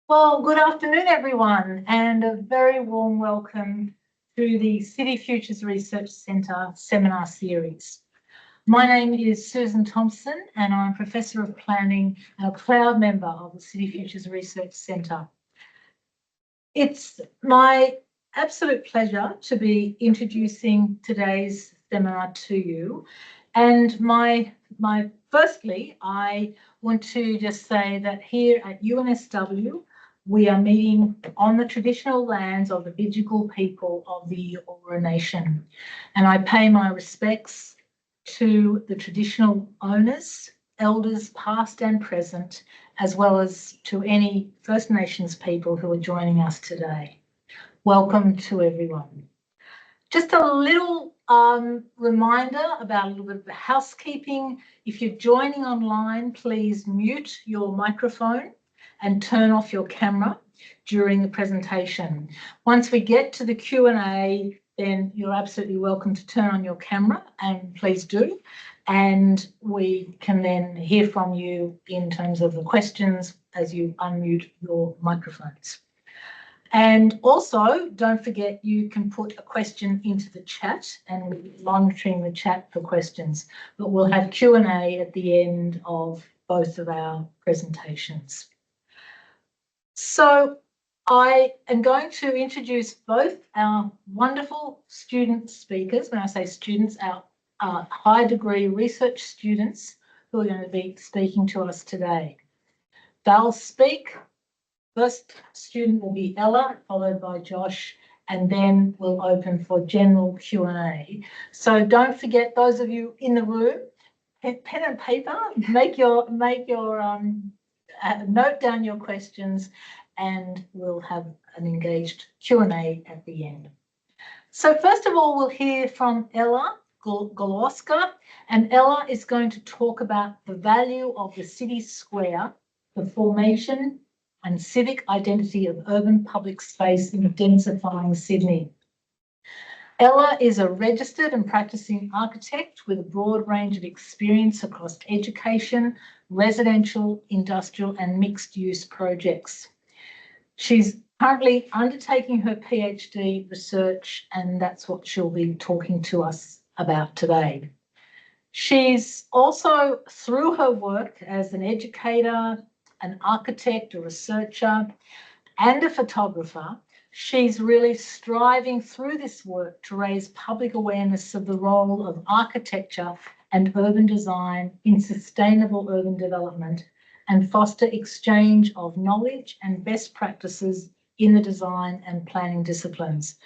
Well, good afternoon, everyone, and a very warm welcome to the City Futures Research Centre seminar series. My name is Susan Thompson, and I'm Professor of Planning and a proud member of the City Futures Research Centre. It's my absolute pleasure to be introducing today's seminar to you. And firstly, I want to just say that here at UNSW, we are meeting on the traditional lands of the Bidjigal people of the Eora Nation. And I pay my respects to the traditional owners, elders past and present, as well as to any First Nations people who are joining us today. Welcome to everyone. Just a little reminder about a little bit of the housekeeping. If you're joining online, please mute your microphone and turn off your camera during the presentation. Once we get to the Q&A, then you're absolutely welcome to turn on your camera, and please do. And we can then hear from you in terms of the questions as you unmute your microphones. And also, don't forget you can put a question into the chat, and we'll be monitoring the chat for questions. But we'll have Q&A at the end of both of our presentations. So I am going to introduce both our wonderful student speakers. When I say students, our high degree research students who are going to be speaking to us today. They'll speak. First student will be Ella, followed by Josh, and then we'll open for general Q&A. So don't forget, those of you in the room, pen and paper, note down your questions, and we'll have an engaged Q&A at the end. So first of all, we'll hear from Ella Glogowska, and Ella is going to talk about the value of the city square, the formation and civic identity of urban public space in densifying Sydney. Ella is a registered and practicing architect with a broad range of experience across education, residential, industrial and mixed-use projects. She's currently undertaking her PhD research, and that's what she'll be talking to us about today. She's also, through her work as an educator, an architect, a researcher, and a photographer, she's really striving through this work to raise public awareness of the role of architecture and urban design in sustainable urban development and foster exchange of knowledge and best practices in the design and planning disciplines.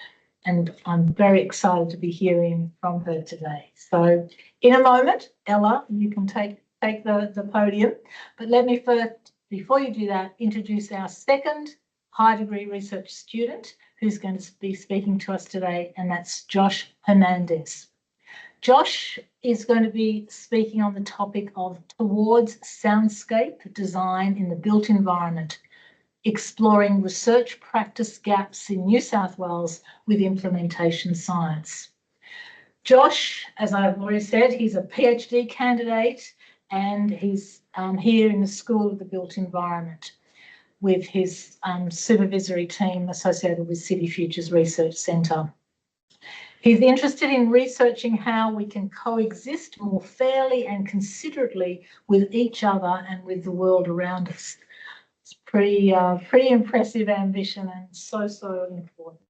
And I'm very excited to be hearing from her today. So in a moment, Ella, you can take the podium, but let me first, before you do that, introduce our second high degree research student who's going to be speaking to us today, and that's Josh Hernandez. Josh is going to be speaking on the topic of towards soundscape design in the built environment, exploring research practice gaps in New South Wales with implementation science. Josh, as I've already said, he's a PhD candidate, and he's here in the School of the Built Environment with his supervisory team associated with City Futures Research Centre. He's interested in researching how we can coexist more fairly and considerately with each other and with the world around us. It's pretty impressive ambition, and so important.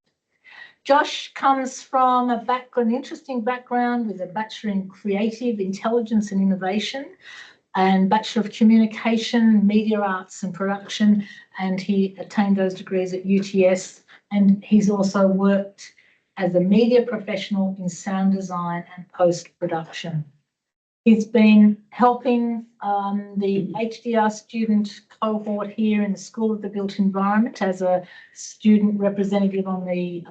Josh comes from an interesting background with a Bachelor in Creative Intelligence and Innovation and Bachelor of Communication, Media Arts and Production, and he attained those degrees at UTS, and he's also worked as a media professional in sound design and post-production. He's been helping the HDR student cohort here in the School of the Built Environment as a student representative on the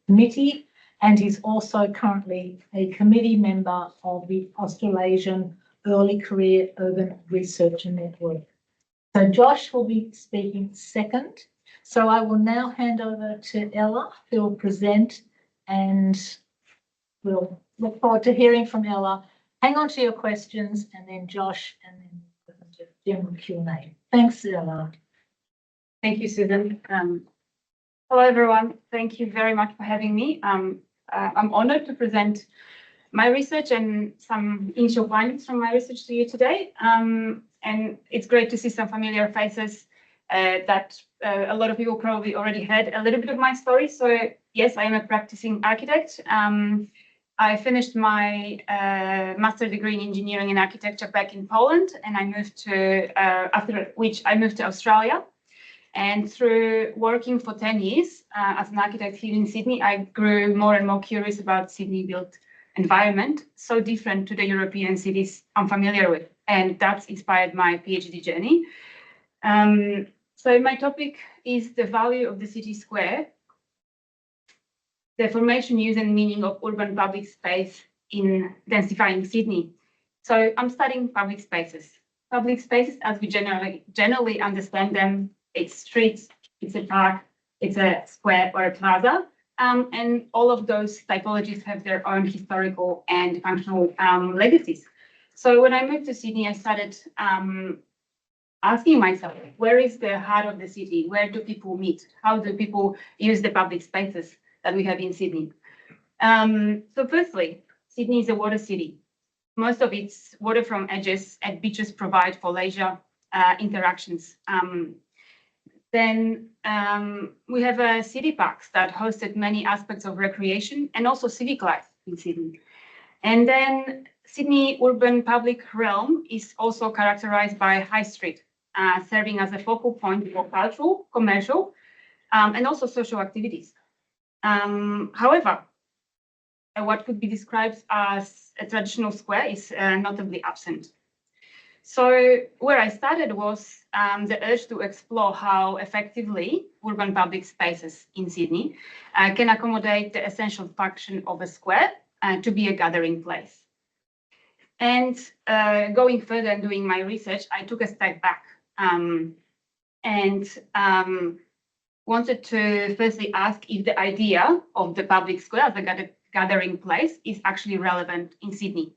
committee, and he's also currently a committee member of the Australasian Early Career Urban Researcher Network. So Josh will be speaking second. So I will now hand over to Ella, who will present, and we'll look forward to hearing from Ella. Hang on to your questions, and then Josh, and then general Q&A. Thanks, Ella. Thank you, Susan. Hello, everyone. Thank you very much for having me. I'm honored to present my research and some initial findings from my research to you today. And it's great to see some familiar faces that a lot of people probably already heard a little bit of my story. So yes, I am a practicing architect. I finished my master's degree in engineering and architecture back in Poland, and I moved to, after which I moved to Australia. And through working for 10 years as an architect here in Sydney, I grew more and more curious about Sydney built environment, so different to the European cities I'm familiar with. And that's inspired my PhD journey. So my topic is the value of the city square, the formation, use and meaning of urban public space in densifying Sydney. So I'm studying public spaces. Public spaces, as we generally understand them, it's streets, it's a park, it's a square or a plaza. And all of those typologies have their own historical and functional legacies. So when I moved to Sydney, I started asking myself, where is the heart of the city? Where do people meet? How do people use the public spaces that we have in Sydney? So firstly, Sydney is a water city. Most of its waterfront edges and beaches provide for leisure interactions. Then we have city parks that hosted many aspects of recreation and also civic life in Sydney. And then Sydney urban public realm is also characterized by High Street, serving as a focal point for cultural, commercial, and also social activities. However, what could be described as a traditional square is notably absent. So where I started was the urge to explore how effectively urban public spaces in Sydney can accommodate the essential function of a square to be a gathering place. And going further and doing my research, I took a step back and wanted to firstly ask if the idea of the public square as a gathering place is actually relevant in Sydney.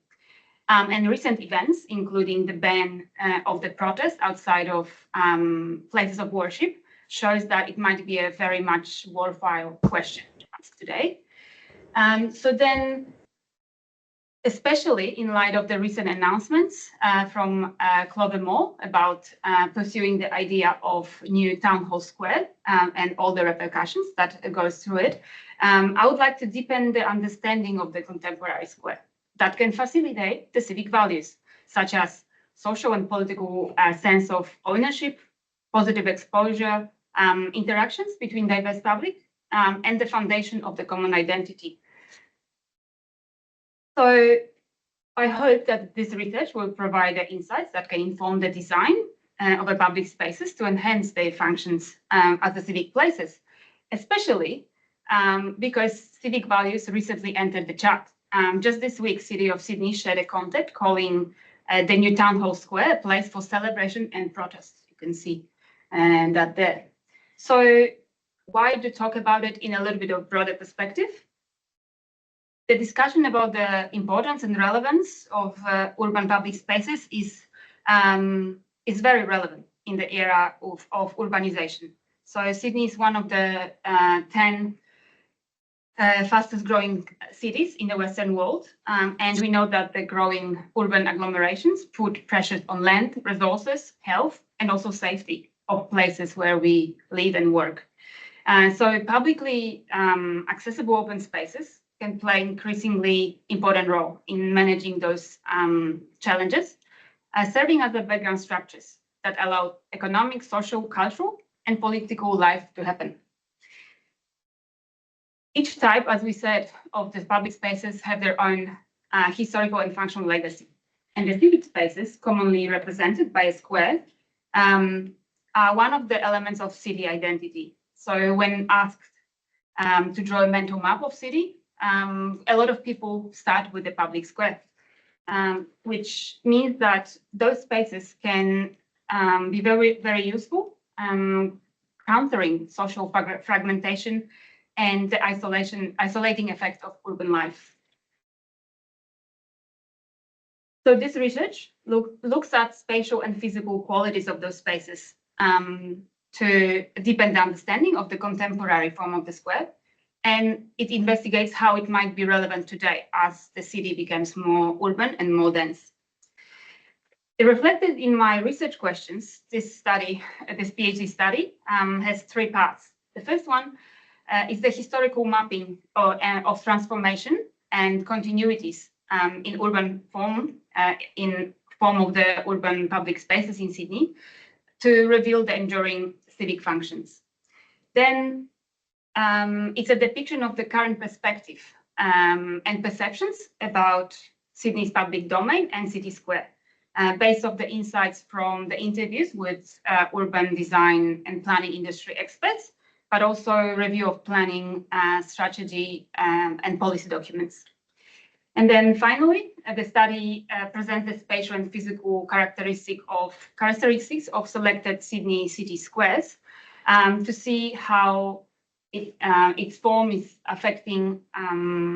And recent events, including the ban of the protest outside of places of worship, shows that it might be a very much worthwhile question to ask today. So then, especially in light of the recent announcements from Clover Mall about pursuing the idea of new town hall square and all the repercussions that goes through it, I would like to deepen the understanding of the contemporary square that can facilitate the civic values, such as social and political sense of ownership, positive exposure, interactions between diverse public, and the foundation of the common identity. So I hope that this research will provide the insights that can inform the design of the public spaces to enhance their functions as the civic places, especially because civic values recently entered the chart. Just this week, City of Sydney shared a concept calling the new Town Hall Square a place for celebration and protest. You can see that there. So why to talk about it in a little bit of broader perspective? The discussion about the importance and relevance of urban public spaces is very relevant in the era of urbanization. So Sydney is one of the 10 fastest growing cities in the Western world. And we know that the growing urban agglomerations put pressures on land, resources, health, and also safety of places where we live and work. So publicly accessible open spaces can play increasingly important role in managing those challenges, serving as the background structures that allow economic, social, cultural, and political life to happen. Each type, as we said, of the public spaces have their own historical and functional legacy. And the civic spaces, commonly represented by a square, are one of the elements of city identity. So when asked to draw a mental map of city, a lot of people start with the public square, which means that those spaces can be very, very useful, countering social fragmentation and the isolating effect of urban life. So this research looks at spatial and physical qualities of those spaces. to deepen the understanding of the contemporary form of the square, and it investigates how it might be relevant today as the city becomes more urban and more dense. Reflected in my research questions, this PhD study, has three parts. The first one is the historical mapping of transformation and continuities in urban form, in form of the urban public spaces in Sydney, to reveal the enduring civic functions. Then it's a depiction of the current perspective and perceptions about Sydney's public domain and city square, based off the insights from the interviews with urban design and planning industry experts, but also review of planning strategy and policy documents. And then finally, the study presents the spatial and physical characteristics of selected Sydney city squares to see how its form is affecting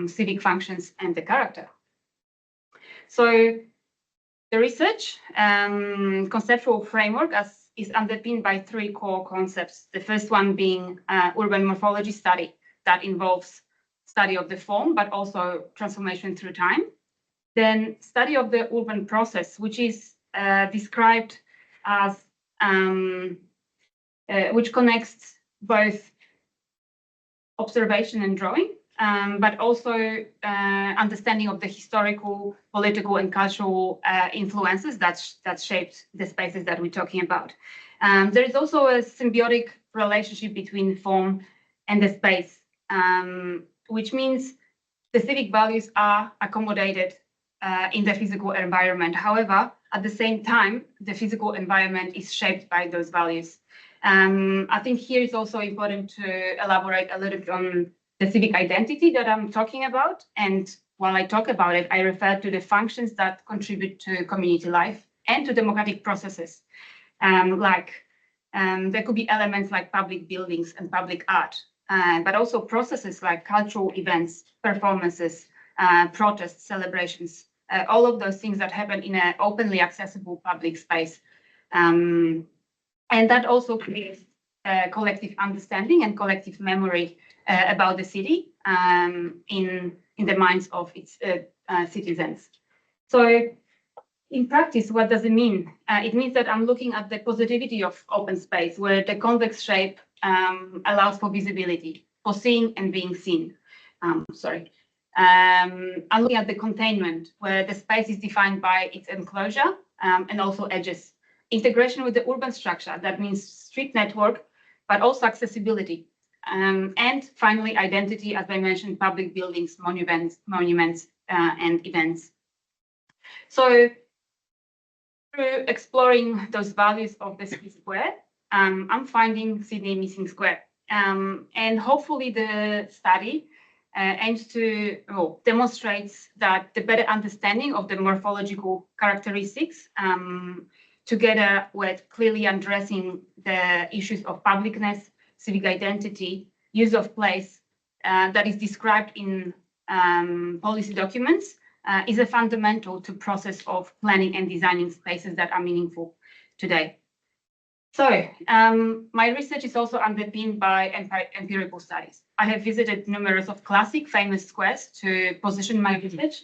civic functions and the character. So the research conceptual framework is underpinned by three core concepts. The first one being urban morphology study that involves study of the form, but also transformation through time. Then study of the urban process, which is described as, which connects both observation and drawing, but also understanding of the historical, political, and cultural influences that shaped the spaces that we're talking about. There is also a symbiotic relationship between form and the space, which means the civic values are accommodated in the physical environment. However, at the same time, the physical environment is shaped by those values. I think here it's also important to elaborate a little bit on the civic identity that I'm talking about. And while I talk about it, I refer to the functions that contribute to community life and to democratic processes. There could be elements like public buildings and public art, but also processes like cultural events, performances, protests, celebrations, all of those things that happen in an openly accessible public space. And that also creates collective understanding and collective memory about the city in the minds of its citizens. So in practice, what does it mean? It means that I'm looking at the positivity of open space, where the convex shape allows for visibility, for seeing and being seen. I'm looking at the containment, where the space is defined by its enclosure and also edges. Integration with the urban structure, that means street network, but also accessibility. And finally, identity, as I mentioned, public buildings, monuments, and events. So through exploring those values of the city square, I'm finding Sydney missing square. And hopefully the study aims to demonstrates that the better understanding of the morphological characteristics together with clearly addressing the issues of publicness, civic identity, use of place that is described in policy documents is a fundamental to process of planning and designing spaces that are meaningful today. So my research is also underpinned by empirical studies. I have visited numerous of classic famous squares to position my research.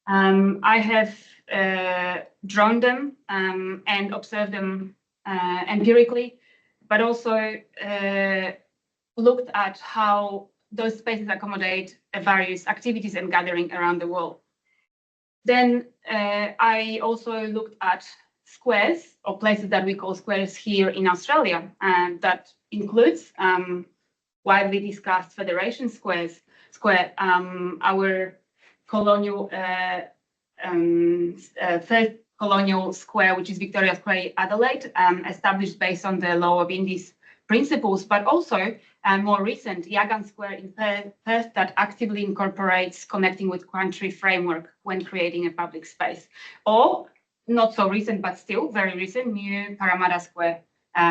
I have drawn them and observed them empirically, but also looked at how those spaces accommodate various activities and gathering around the world. Then I also looked at squares, or places that we call squares here in Australia, and that includes widely discussed Federation Square, our colonial first colonial square, which is Victoria Square, Adelaide, established based on the Law of Indies principles, but also more recent Yagan Square in Perth that actively incorporates connecting with country framework when creating a public space. Or not so recent, but still very recent, new Parramatta Square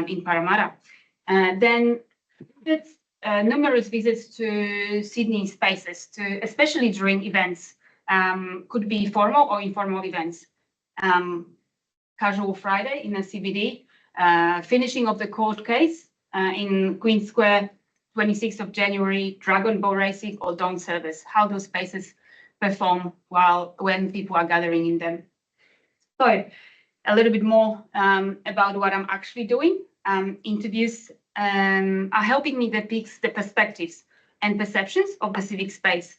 in Parramatta. Then it's numerous visits to Sydney spaces, especially during events. Could be formal or informal events. Casual Friday in a CBD, finishing of the court case, in Queen Square, 26th of January, Dragon Ball Racing or Dawn Service, how those spaces perform when people are gathering in them. So a little bit more about what I'm actually doing. Interviews are helping me depict the perspectives and perceptions of the civic space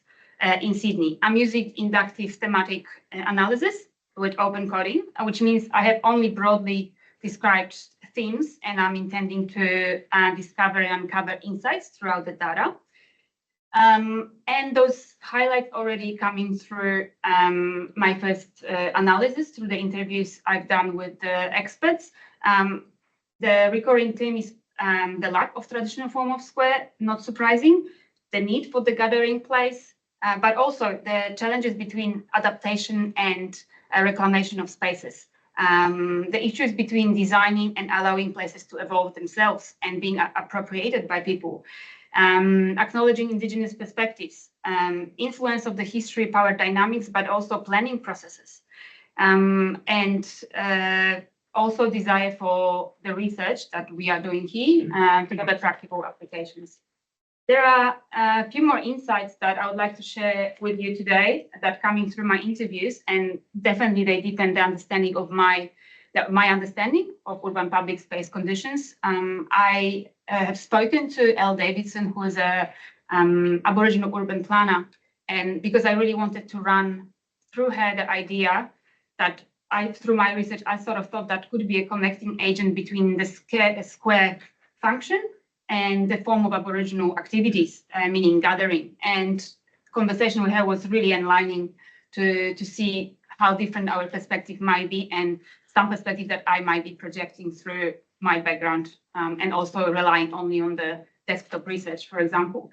in Sydney. I'm using inductive thematic analysis with open coding, which means I have only broadly described themes, and I'm intending to discover and uncover insights throughout the data. And those highlights already coming through my first analysis through the interviews I've done with the experts. The recurring theme is the lack of traditional form of square, not surprising, the need for the gathering place, but also the challenges between adaptation and reclamation of spaces. The issues between designing and allowing places to evolve themselves and being appropriated by people. Acknowledging Indigenous perspectives, influence of the history, power dynamics, but also planning processes, and also desire for the research that we are doing here to have practical applications. There are a few more insights that I would like to share with you today that coming through my interviews, and definitely they deepen the understanding of my understanding of urban public space conditions. I have spoken to Elle Davidson, who is a Aboriginal urban planner, and because I really wanted to run through her the idea that through my research, I sort of thought that could be a connecting agent between the square function and the form of Aboriginal activities, meaning gathering. And conversation with her was really enlightening to see how different our perspective might be, and some perspective that I might be projecting through my background, and also relying only on the desktop research, for example.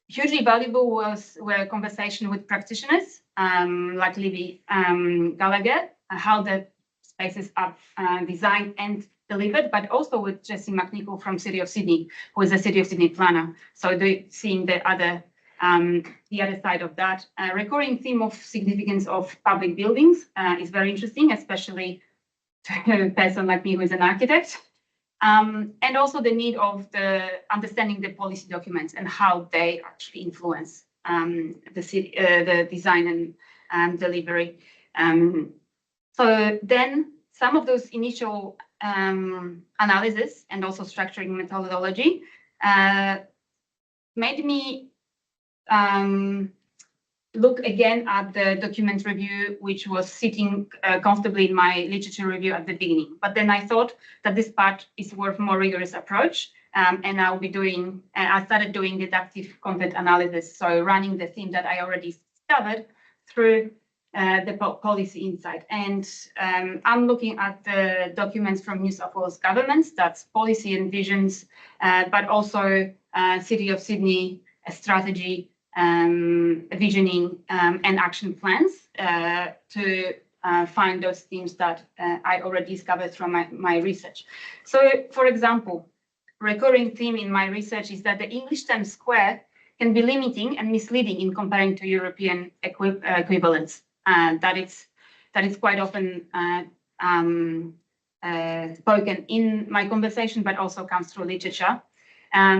Hugely valuable were conversation with practitioners like Libby Gallagher, how the spaces are designed and delivered, but also with Jessie McNichol from City of Sydney, who is a City of Sydney planner. So seeing the other side of that. Recurring theme of significance of public buildings is very interesting, especially to a person like me who is an architect. And also the need of understanding the policy documents and how they actually influence the design and delivery. So then some of those initial analysis and also structuring methodology made me look again at the document review, which was sitting comfortably in my literature review at the beginning. But then I thought that this part is worth more rigorous approach. And I'll be doing, I started doing deductive content analysis. So running the theme that I already discovered through the policy insight. And I'm looking at the documents from New South Wales governments, that's policy and visions, but also City of Sydney, a strategy, visioning and action plans to find those themes that I already discovered from my research. So, for example, recurring theme in my research is that the English term square can be limiting and misleading in comparing to European equivalents. That is quite often spoken in my conversation, but also comes through literature.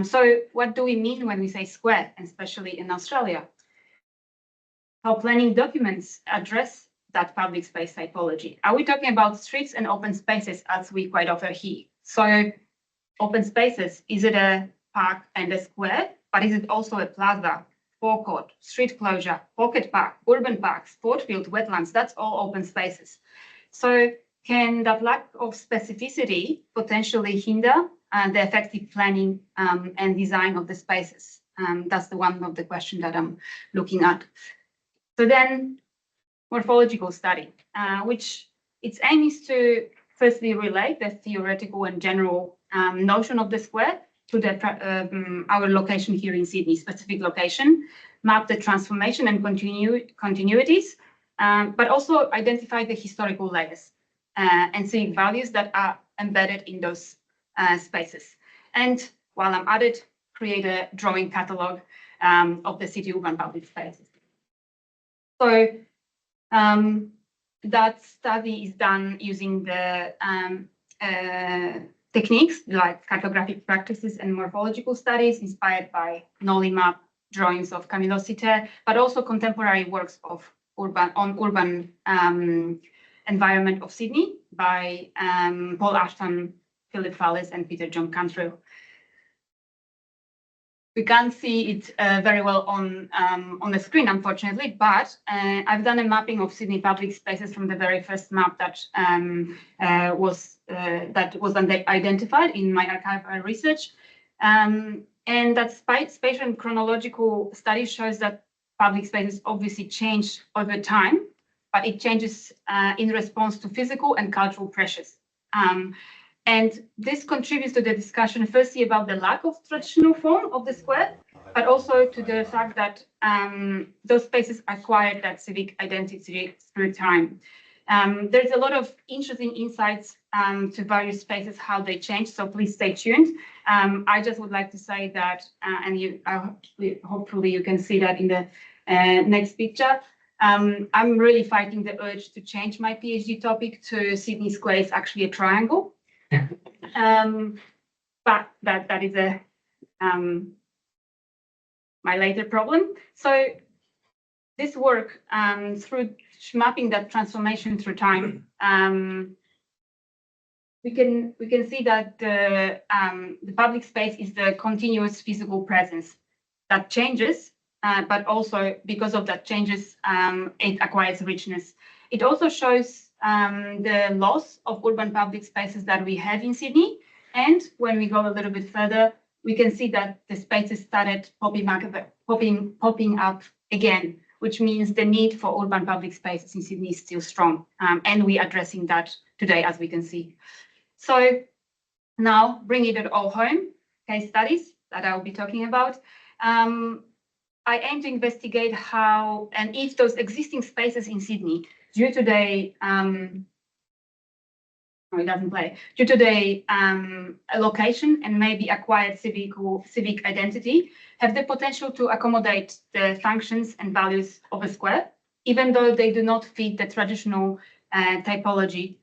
So what do we mean when we say square, especially in Australia? How planning documents address that public space typology? Are we talking about streets and open spaces as we quite often hear? So open spaces, is it a park and a square, but is it also a plaza, forecourt, street closure, pocket park, urban park, sport field, wetlands? That's all open spaces. So can that lack of specificity potentially hinder the effective planning and design of the spaces? That's the one of the question that I'm looking at. So then morphological study, which its aim is to firstly relate the theoretical and general notion of the square to our location here in Sydney, specific location, map the transformation and continuities, but also identify the historical layers and civic values that are embedded in those spaces. And while I'm at it, create a drawing catalog of the city urban public spaces. So that study is done using the techniques like cartographic practices and morphological studies inspired by Nolly map drawings of Camilo Citer, but also contemporary works of urban environment of Sydney by Paul Ashton, Philip Fallis, and Peter John Cantrill. We can't see it very well on the screen, unfortunately, but I've done a mapping of Sydney public spaces from the very first map that was identified in my archival research. And that spatial and chronological study shows that public spaces obviously change over time, but it changes in response to physical and cultural pressures. And this contributes to the discussion, firstly, about the lack of traditional form of the square, but also to the fact that those spaces acquired that civic identity through time. There's a lot of interesting insights to various spaces, how they change, so please stay tuned. I just would like to say that, and hopefully you can see that in the next picture, I'm really fighting the urge to change my PhD topic to Sydney Square is actually a triangle. But that is my later problem. So this work through mapping that transformation through time, we can see that the public space is the continuous physical presence that changes, but also because of that changes, it acquires richness. It also shows the loss of urban public spaces that we have in Sydney. And when we go a little bit further, we can see that the spaces started popping up again, which means the need for urban public spaces in Sydney is still strong. And we're addressing that today, as we can see. So now bringing it all home, case studies that I'll be talking about. I aim to investigate how and if those existing spaces in Sydney, due to the location and maybe acquired civic identity, have the potential to accommodate the functions and values of a square, even though they do not fit the traditional typology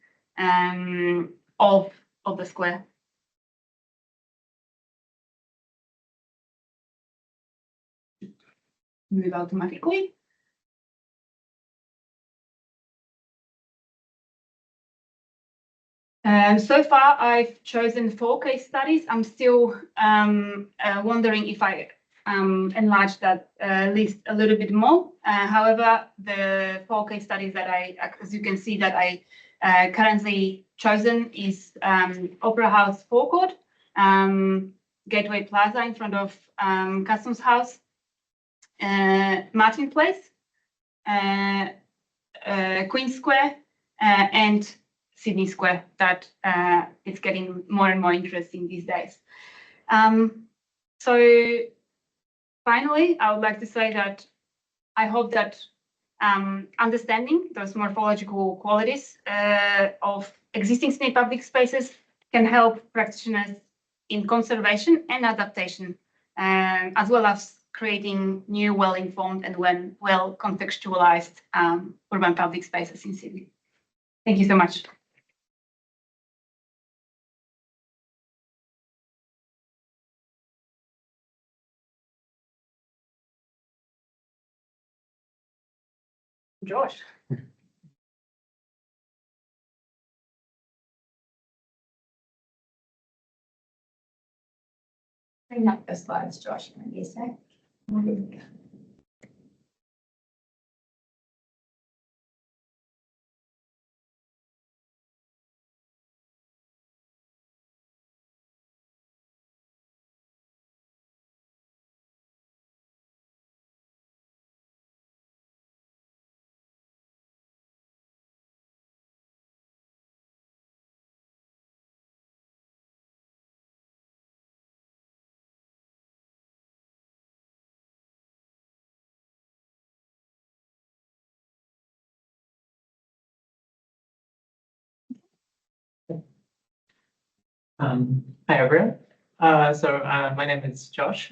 of the square. Move automatically. So far, I've chosen 4 case studies. I'm still wondering if I enlarge that list a little bit more. However, the 4 case studies that as you can see, that I currently chosen is Opera House forecourt, Gateway Plaza in front of Customs House, Martin Place, Queen Square, and Sydney Square, that it's getting more and more interesting these days. So finally, I would like to say that I hope that understanding those morphological qualities of existing Sydney public spaces can help practitioners in conservation and adaptation, as well as creating new, well-informed and well-contextualized urban public spaces in Sydney. Thank you so much. Josh. Bring up the slides, Josh, in a sec. Hi, everyone. My name is Josh.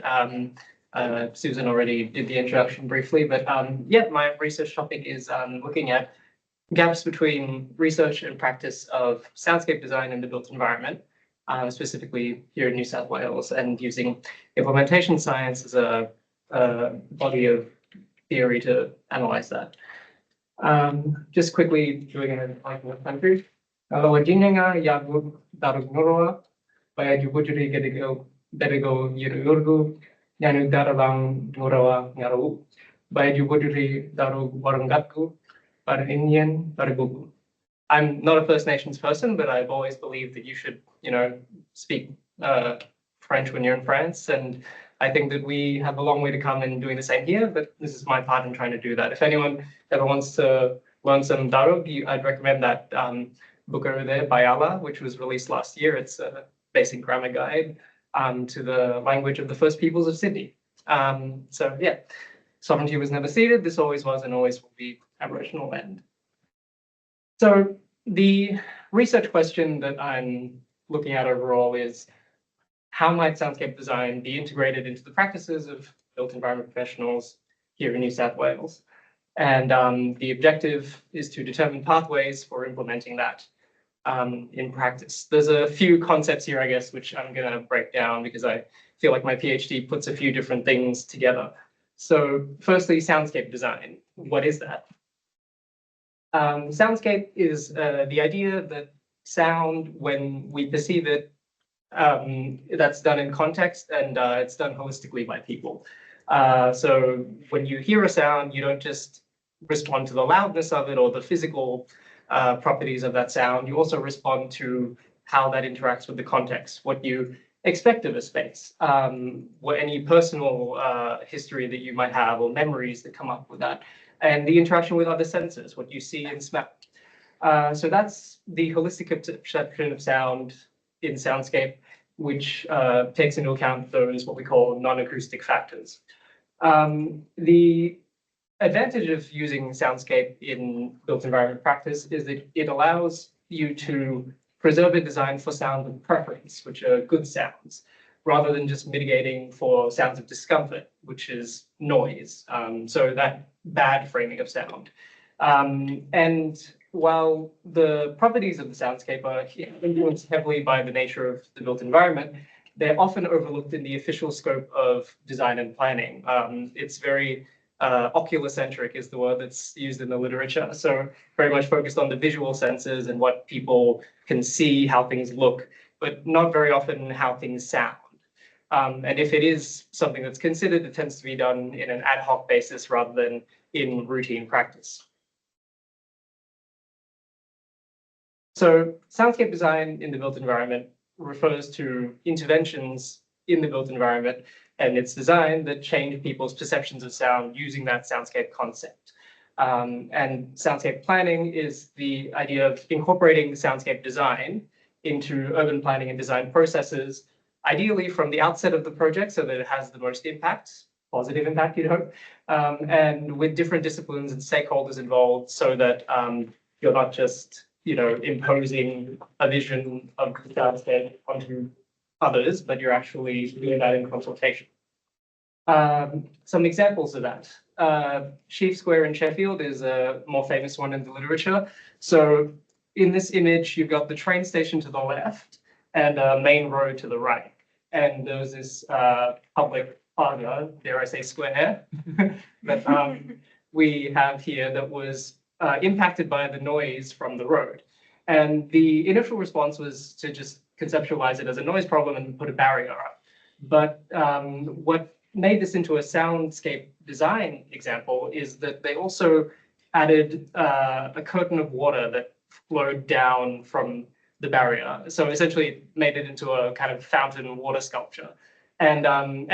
Susan already did the introduction briefly, but yeah, my research topic is looking at gaps between research and practice of soundscape design in the built environment. specifically here in New South Wales, and using implementation science as a body of theory to analyze that. Just quickly doing it like in the country. Wajinenga yagu darugnoroa, baya jubujuri gedego yurgu, yanu darabang nurawa ngaru, baya jubujuri daru warangatku, Indian, Baragugu. I'm not a First Nations person, but I've always believed that you should, speak French when you're in France. And I think that we have a long way to come in doing the same here, but this is my part in trying to do that. If anyone ever wants to learn some Darug, I'd recommend that book over there, Bayala, which was released last year. It's a basic grammar guide to the language of the first peoples of Sydney. So yeah, sovereignty was never ceded. This always was and always will be Aboriginal land. So the research question that I'm looking at overall is, how might soundscape design be integrated into the practices of built environment professionals here in New South Wales? And the objective is to determine pathways for implementing that in practice. There's a few concepts here, I guess, which I'm going to break down because I feel like my PhD puts a few different things together. So firstly, soundscape design. What is that? Soundscape is the idea that sound, when we perceive it, that's done in context and it's done holistically by people. So when you hear a sound, you don't just respond to the loudness of it or the physical properties of that sound. You also respond to how that interacts with the context, what you expect of a space, what any personal history that you might have or memories that come up with that, and the interaction with other senses, what you see and smell. So that's the holistic perception of sound in soundscape, which takes into account those what we call non-acoustic factors. The advantage of using soundscape in built environment practice is that it allows you to preserve a design for sound of preference, which are good sounds, rather than just mitigating for sounds of discomfort, which is noise. So that bad framing of sound. And while the properties of the soundscape are influenced heavily by the nature of the built environment, they're often overlooked in the official scope of design and planning. It's very oculocentric is the word that's used in the literature. So very much focused on the visual senses and what people can see, how things look, but not very often how things sound. And if it is something that's considered, it tends to be done in an ad hoc basis rather than in routine practice. So soundscape design in the built environment refers to interventions in the built environment and its design that change people's perceptions of sound using that soundscape concept. And soundscape planning is the idea of incorporating the soundscape design into urban planning and design processes, ideally from the outset of the project so that it has the most impact, positive impact, you'd hope, and with different disciplines and stakeholders involved so that you're not just imposing a vision of the soundscape onto others, but you're actually doing that in consultation. Some examples of that. Sheaf Square in Sheffield is a more famous one in the literature. So in this image, you've got the train station to the left and a main road to the right. And there was this public plaza, dare I say square, that we have here that was impacted by the noise from the road. And the initial response was to just conceptualize it as a noise problem and put a barrier up. But what made this into a soundscape design example is that they also added a curtain of water that flowed down from the barrier. So essentially it made it into a kind of fountain water sculpture. And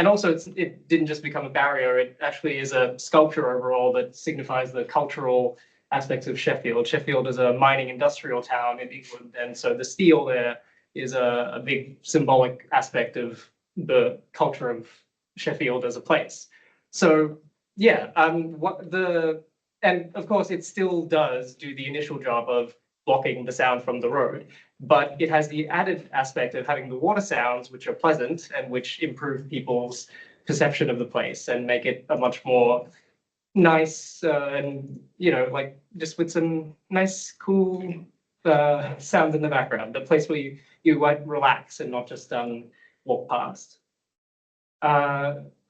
also it didn't just become a barrier, it actually is a sculpture overall that signifies the cultural aspects of Sheffield. Sheffield is a mining industrial town in England, and so the steel there is a big symbolic aspect of the culture of Sheffield as a place. So yeah, and of course it still does do the initial job of blocking the sound from the road, but it has the added aspect of having the water sounds, which are pleasant and which improve people's perception of the place and make it a much more nice and like just with some nice cool sounds in the background, a place where you might relax and not just walk past.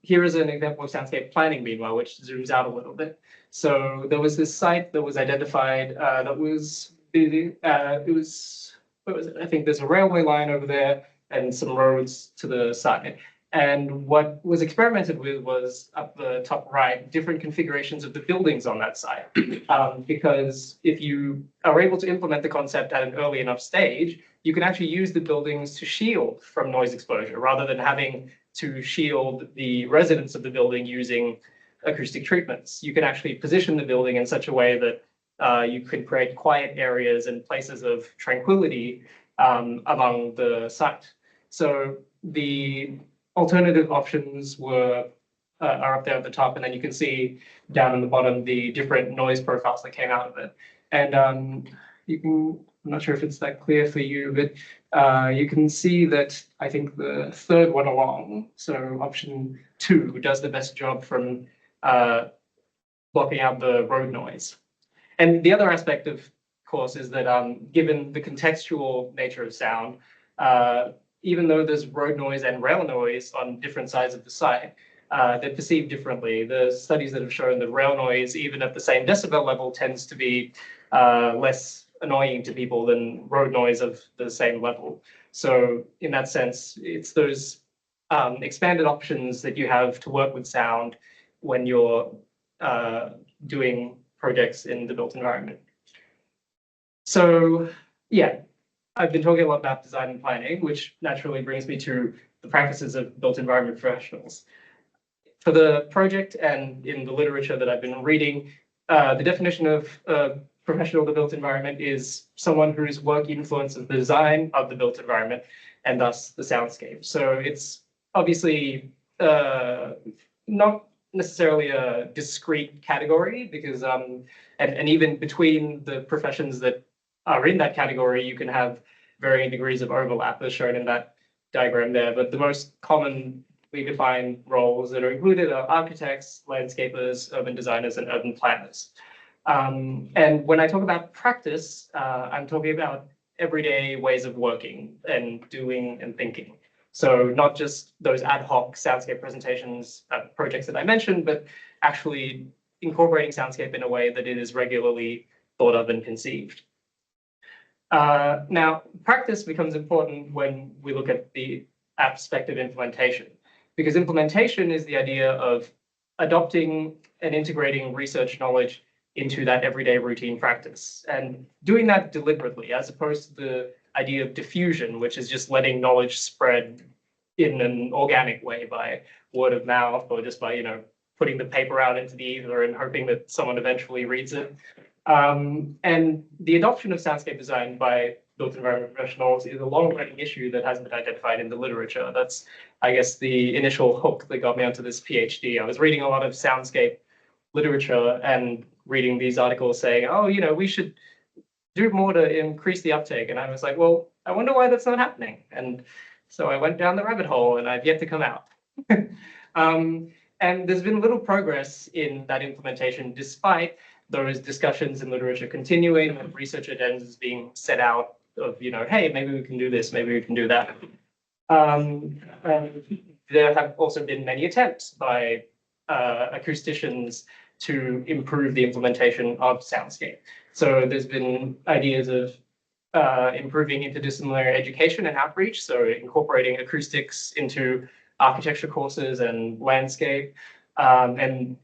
Here is an example of soundscape planning, meanwhile, which zooms out a little bit. So there was this site that was identified that was what was it? I think there's a railway line over there and some roads to the side. And what was experimented with was up the top right, different configurations of the buildings on that site. Because if you are able to implement the concept at an early enough stage, you can actually use the buildings to shield from noise exposure rather than having to shield the residents of the building using acoustic treatments. You can actually position the building in such a way that you can create quiet areas and places of tranquility among the site. So the alternative options are up there at the top, and then you can see down in the bottom the different noise profiles that came out of it. And you can, I'm not sure if it's that clear for you, but you can see that I think the third one along, so option 2, does the best job from blocking out the road noise. And the other aspect, of course, is that given the contextual nature of sound, even though there's road noise and rail noise on different sides of the site, they're perceived differently. The studies that have shown that rail noise, even at the same decibel level, tends to be less annoying to people than road noise of the same level. So in that sense, it's those expanded options that you have to work with sound when you're doing projects in the built environment. So yeah, I've been talking a lot about design and planning, which naturally brings me to the practices of built environment professionals. For the project and in the literature that I've been reading, the definition of professional of the built environment is someone whose work influences the design of the built environment and thus the soundscape. So it's obviously not necessarily a discrete category because, and even between the professions that are in that category, you can have varying degrees of overlap as shown in that diagram there. But the most commonly defined roles that are included are architects, landscapers, urban designers, and urban planners. And when I talk about practice, I'm talking about everyday ways of working and doing and thinking. So not just those ad hoc soundscape presentations, projects that I mentioned, but actually incorporating soundscape in a way that it is regularly thought of and conceived. Now, practice becomes important when we look at the aspect of implementation, because implementation is the idea of adopting and integrating research knowledge into that everyday routine practice and doing that deliberately, as opposed to the idea of diffusion, which is just letting knowledge spread in an organic way by word of mouth or just by, putting the paper out into the ether and hoping that someone eventually reads it. And the adoption of soundscape design by built environment professionals is a long-running issue that hasn't been identified in the literature. That's, I guess, the initial hook that got me onto this PhD. I was reading a lot of soundscape literature and reading these articles saying, oh, we should do more to increase the uptake. And I was like, well, I wonder why that's not happening. And so I went down the rabbit hole and I've yet to come out. And there's been little progress in that implementation, despite those discussions in literature continuing and research agendas being set out of, hey, maybe we can do this, maybe we can do that. There have also been many attempts by acousticians to improve the implementation of soundscape. So there's been ideas of improving interdisciplinary education and outreach, so incorporating acoustics into architecture courses and landscape. And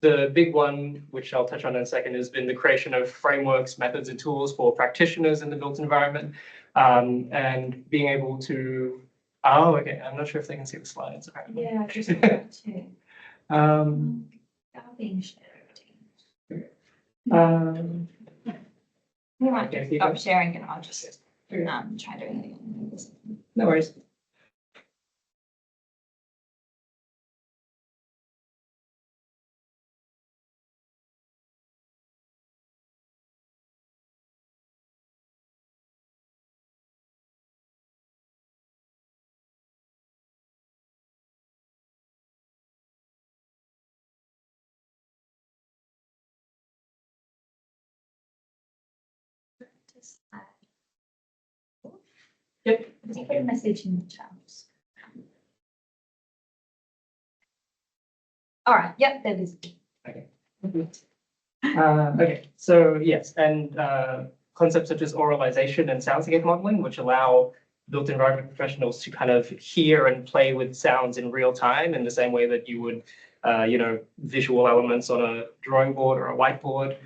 the big one, which I'll touch on in a second, has been the creation of frameworks, methods, and tools for practitioners in the built environment, and being able to, oh, okay, I'm not sure if they can see the slides. Apparently. Yeah, I just that too. That being shared. You might Okay, just stop sharing and I'll just try doing it. No worries. Yep. Did you put a message in the chat? All right, yep, that is. Okay. Okay, so yes, and concepts such as oralization and soundscape modeling, which allow built environment professionals to kind of hear and play with sounds in real time in the same way that you would, visual elements on a drawing board or a whiteboard.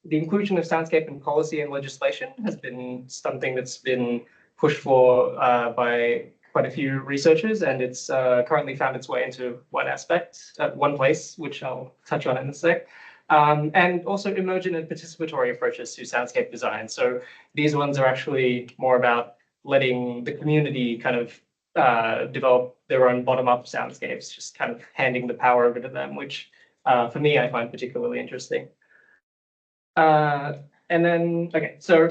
The inclusion of soundscape in policy and legislation has been something that's been pushed for by quite a few researchers, and it's currently found its way into one place, which I'll touch on in a sec. And also emergent and participatory approaches to soundscape design. So these ones are actually more about letting the community kind of develop their own bottom-up soundscapes, just kind of handing the power over to them, which for me, I find particularly interesting. And then, okay, so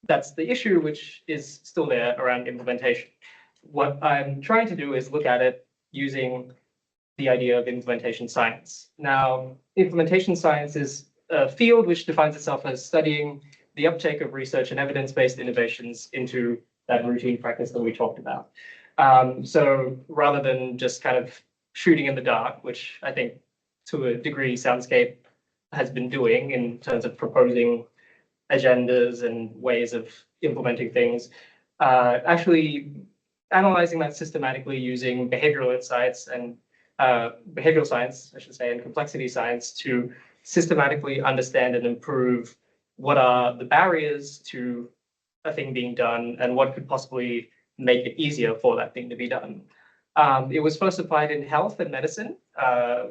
that's the issue, which is still there around implementation. What I'm trying to do is look at it using the idea of implementation science. Now, implementation science is a field which defines itself as studying the uptake of research and evidence-based innovations into that routine practice that we talked about. So rather than just kind of shooting in the dark, which I think to a degree Soundscape has been doing in terms of proposing agendas and ways of implementing things, actually analyzing that systematically using behavioral insights and behavioral science, I should say, and complexity science to systematically understand and improve what are the barriers to a thing being done and what could possibly make it easier for that thing to be done. It was first applied in health and medicine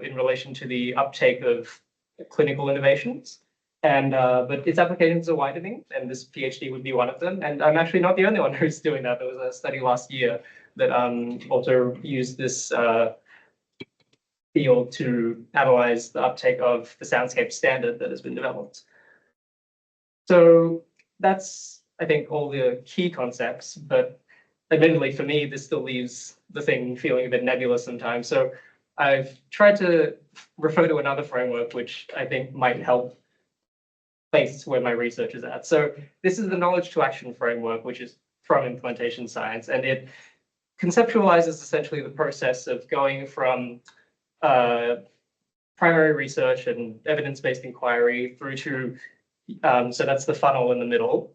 in relation to the uptake of clinical innovations. And but its applications are widening, and this PhD would be one of them. And I'm actually not the only one who's doing that. There was a study last year that also used this field to analyze the uptake of the Soundscape standard that has been developed. So that's, I think, all the key concepts, but admittedly for me, this still leaves the thing feeling a bit nebulous sometimes. So I've tried to refer to another framework, which I think might help place where my research is at. So this is the knowledge to action framework, which is from implementation science, and it conceptualizes essentially the process of going from primary research and evidence-based inquiry through to, so that's the funnel in the middle,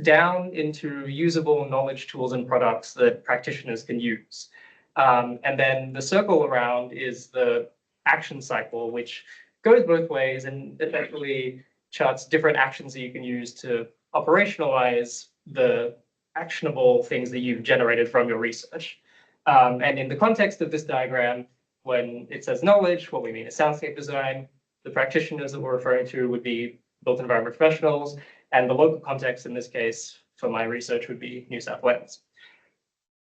down into usable knowledge tools and products that practitioners can use. And then the circle around is the action cycle, which goes both ways and effectively charts different actions that you can use to operationalize the actionable things that you've generated from your research. And in the context of this diagram, when it says knowledge, what we mean is soundscape design. The practitioners that we're referring to would be built environment professionals, and the local context in this case for my research would be New South Wales.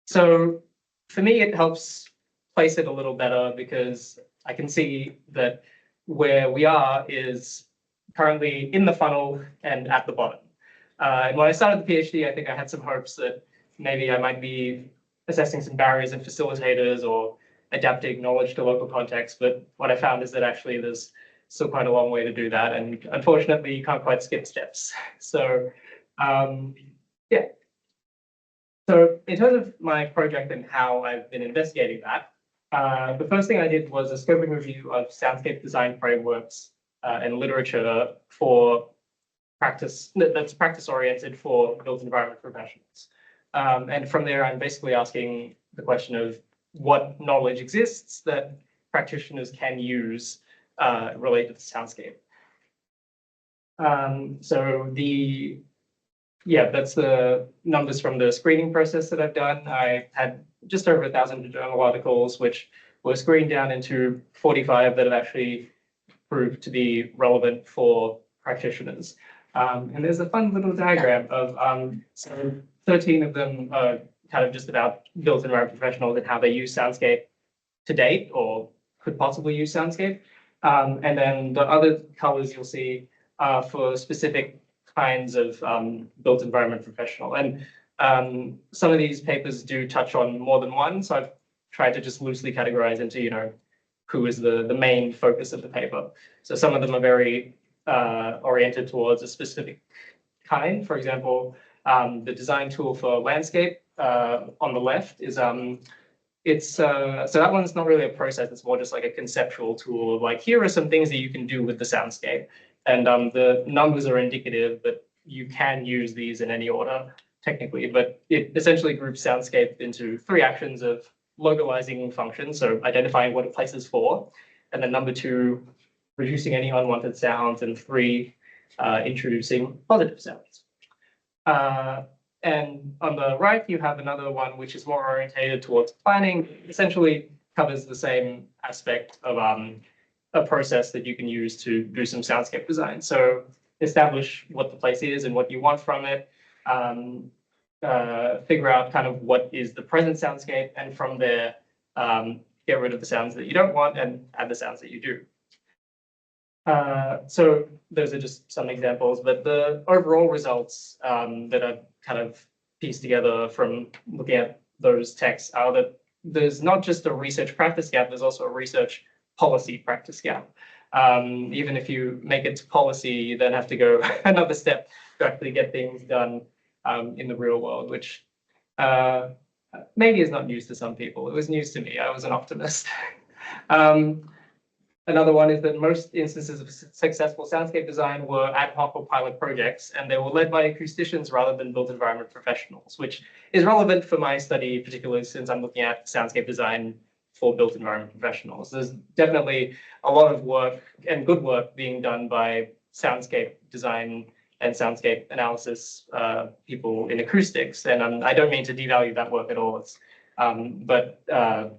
So for me, it helps place it a little better because I can see that where we are is currently in the funnel and at the bottom. And when I started the PhD, I think I had some hopes that maybe I might be assessing some barriers in facilitators or adapting knowledge to local context. But what I found is that actually there's still quite a long way to do that. And unfortunately, you can't quite skip steps. So yeah. So in terms of my project and how I've been investigating that, the first thing I did was a scoping review of soundscape design frameworks and literature for practice that's practice oriented for built environment professionals. And from there, I'm basically asking the question of what knowledge exists that practitioners can use related to soundscape. So that's the numbers from the screening process that I've done. I had just over 1,000 journal articles, which were screened down into 45 that have actually proved to be relevant for practitioners. And there's a fun little diagram of, so 13 of them are kind of just about built environment professionals and how they use Soundscape to date or could possibly use Soundscape. And then the other colors you'll see are for specific kinds of built environment professional. And some of these papers do touch on more than one. So I've tried to just loosely categorize into, who is the main focus of the paper. So some of them are very oriented towards a specific kind. For example, The design tool for landscape on the left is so that one's not really a process, it's more just like a conceptual tool of like, here are some things that you can do with the soundscape. And the numbers are indicative, but you can use these in any order technically, but it essentially groups soundscape into 3 actions of localizing functions, so identifying what a place is for, and then number 2, reducing any unwanted sounds, and 3, introducing positive sounds. And on the right, you have another one which is more orientated towards planning, essentially covers the same aspect of a process that you can use to do some soundscape design. So establish what the place is and what you want from it, figure out kind of what is the present soundscape, and from there, get rid of the sounds that you don't want and add the sounds that you do. So those are just some examples, but the overall results that I've kind of pieced together from looking at those texts are that there's not just a research practice gap, there's also a research policy practice gap. Even if you make it to policy, you then have to go another step to actually get things done in the real world, which maybe is not news to some people. It was news to me. I was an optimist. Another one is that most instances of successful soundscape design were ad hoc or pilot projects, and they were led by acousticians rather than built environment professionals, which is relevant for my study, particularly since I'm looking at soundscape design for built environment professionals. There's definitely a lot of work and good work being done by soundscape design and soundscape analysis people in acoustics, and I don't mean to devalue that work at all. It's, but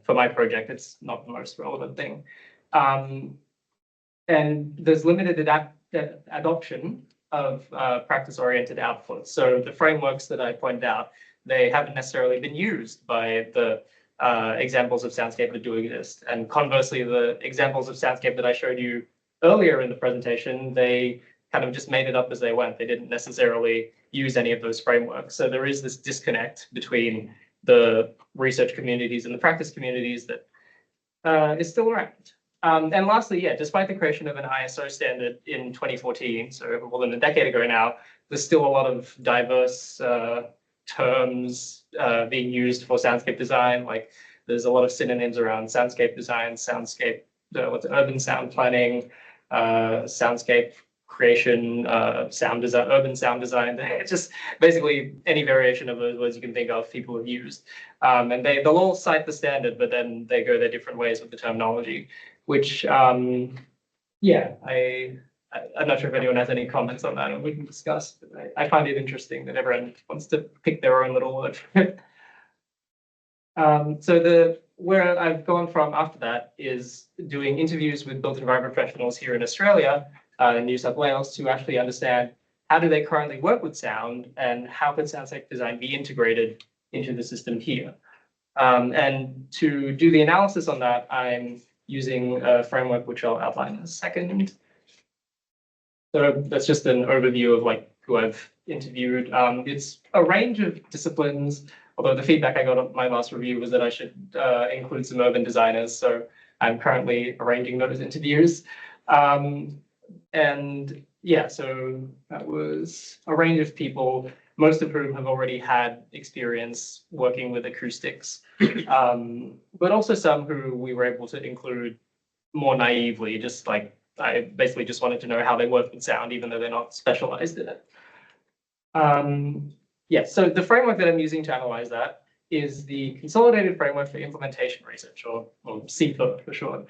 for my project, it's not the most relevant thing. And there's limited adoption of practice-oriented outputs. So the frameworks that I pointed out, they haven't necessarily been used by the examples of soundscape that do exist. And conversely, the examples of soundscape that I showed you earlier in the presentation, they kind of just made it up as they went. They didn't necessarily use any of those frameworks. So there is this disconnect between the research communities and the practice communities that is still around. And lastly, yeah, despite the creation of an ISO standard in 2014, so more than a decade ago now, there's still a lot of diverse terms being used for soundscape design. Like there's a lot of synonyms around soundscape design, soundscape, urban sound planning, soundscape creation, sound design, urban sound design. It's just basically any variation of those words you can think of, people have used. And they'll all cite the standard, but then they go their different ways with the terminology, which, yeah, I'm not sure if anyone has any comments on that, and we can discuss. But I find it interesting that everyone wants to pick their own little word for it. So where I've gone from after that is doing interviews with built environment professionals here in Australia, in New South Wales, to actually understand how do they currently work with sound and how could soundscape design be integrated into the system here. And to do the analysis on that, I'm using a framework which I'll outline in a second. So that's just an overview of like who I've interviewed. It's a range of disciplines, although the feedback I got on my last review was that I should include some urban designers. So I'm currently arranging those interviews. And yeah, so that was a range of people, most of whom have already had experience working with acoustics, but also some who we were able to include more naively, just like I basically just wanted to know how they work with sound, even though they're not specialized in it. Yeah, so the framework that I'm using to analyze that is the Consolidated Framework for Implementation Research, or CFIR for short.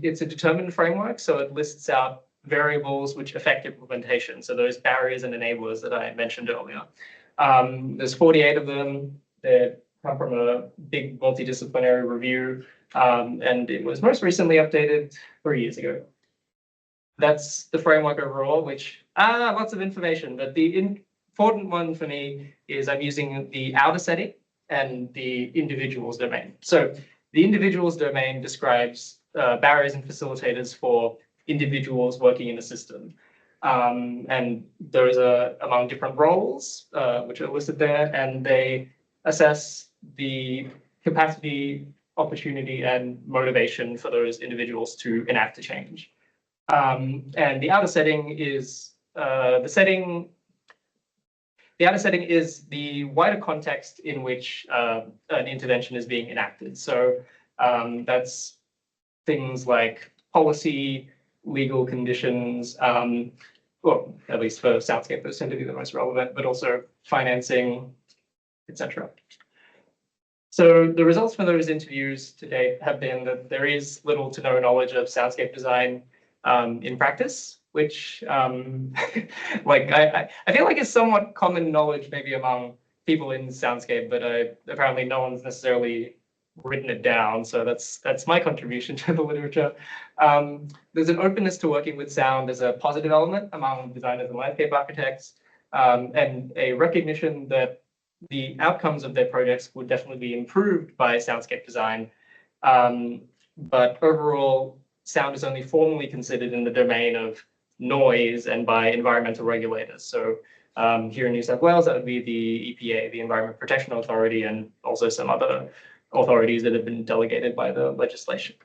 It's a determined framework, so it lists out variables which affect implementation. So those barriers and enablers that I mentioned earlier. There's 48 of them. They come from a big multidisciplinary review, and it was most recently updated 3 years ago. That's the framework overall, which, lots of information, but the important one for me is I'm using the outer setting and the individuals domain. So the individuals domain describes barriers and facilitators for individuals working in the system. And those are among different roles, which are listed there, and they assess the capacity, opportunity, and motivation for those individuals to enact a change. And the outer setting is the setting the outer setting is the wider context in which an intervention is being enacted. So that's things like policy, legal conditions, well, at least for Soundscape, those tend to be the most relevant, but also financing, etc. So the results from those interviews to date have been that there is little to no knowledge of soundscape design in practice, which like I feel like it's somewhat common knowledge maybe among people in soundscape, but apparently no one's necessarily written it down. So that's my contribution to the literature. There's an openness to working with sound as a positive element among designers and landscape architects, and a recognition that the outcomes of their projects would definitely be improved by soundscape design. But overall, sound is only formally considered in the domain of noise and by environmental regulators. So here in New South Wales, that would be the EPA, the Environment Protection Authority, and also some other authorities that have been delegated by the legislation.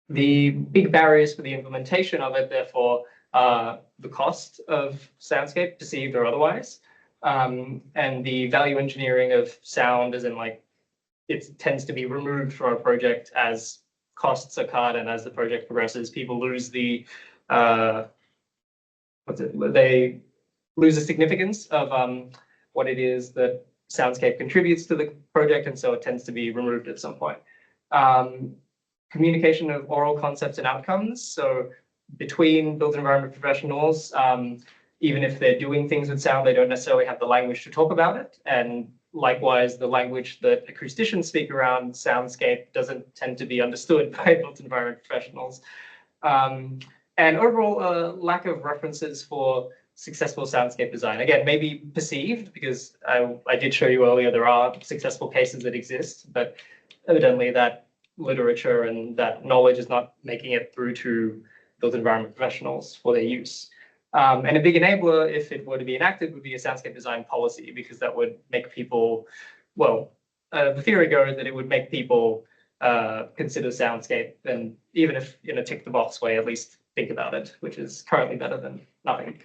The big barriers for the implementation of it, therefore, are the cost of soundscape, perceived or otherwise, and the value engineering of sound, as in like it tends to be removed from a project as costs are cut, and as the project progresses, people lose the they lose the significance of what it is that soundscape contributes to the project, and so it tends to be removed at some point. Communication of oral concepts and outcomes. So between built environment professionals, even if they're doing things with sound, they don't necessarily have the language to talk about it. And likewise, the language that acousticians speak around soundscape doesn't tend to be understood by built environment professionals. And overall, lack of references for successful soundscape design. Again, maybe perceived, because I did show you earlier there are successful cases that exist, but evidently that literature and that knowledge is not making it through to built environment professionals for their use. And a big enabler, if it were to be enacted, would be a soundscape design policy, because that would make people, well, the theory goes that it would make people consider soundscape, and even if in a tick the box way, at least think about it, which is currently better than nothing.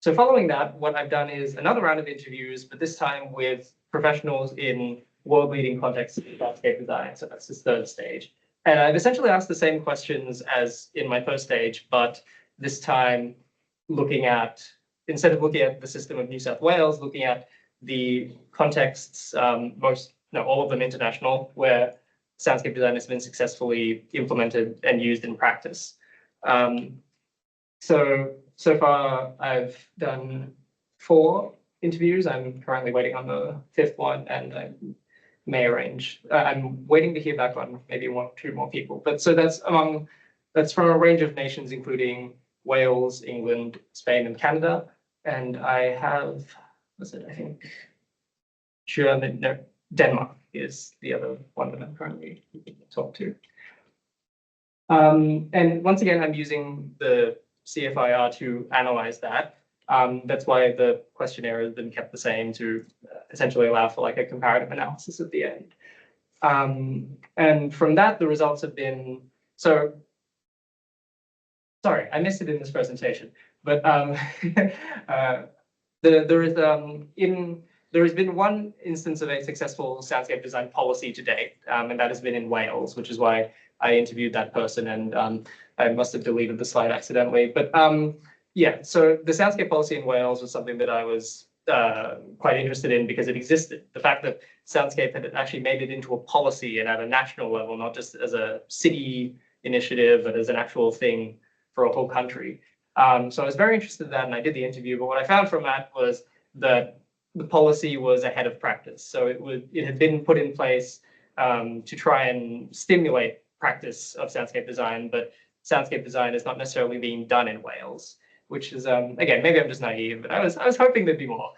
So following that, what I've done is another round of interviews, but this time with professionals in world-leading contexts of soundscape design. So that's this third stage. And I've essentially asked the same questions as in my first stage, but this time looking at, instead of looking at the system of New South Wales, looking at the contexts, all of them international, where soundscape design has been successfully implemented and used in practice. So far I've done 4 interviews. I'm currently waiting on the 5th one, and I may arrange. I'm waiting to hear back on maybe 1 or 2 more people. But so that's from a range of nations, including Wales, England, Spain, and Canada. And I have, I think German, no, Denmark is the other one that I'm currently talking to. And once again, I'm using the CFIR to analyze that. That's why the questionnaire has been kept the same, to essentially allow for like a comparative analysis at the end. And from that, the results have been, so, sorry, I missed it in this presentation, but there has been 1 instance of a successful soundscape design policy to date, and that has been in Wales, which is why I interviewed that person, and I must have deleted the slide accidentally. But yeah, so the soundscape policy in Wales was something that I was quite interested in because it existed. The fact that soundscape had actually made it into a policy and at a national level, not just as a city initiative, but as an actual thing for a whole country. So I was very interested in that, and I did the interview. But what I found from that was that the policy was ahead of practice. So it had been put in place to try and stimulate practice of soundscape design, but soundscape design is not necessarily being done in Wales, which is, again, maybe I'm just naive, but I was hoping there'd be more.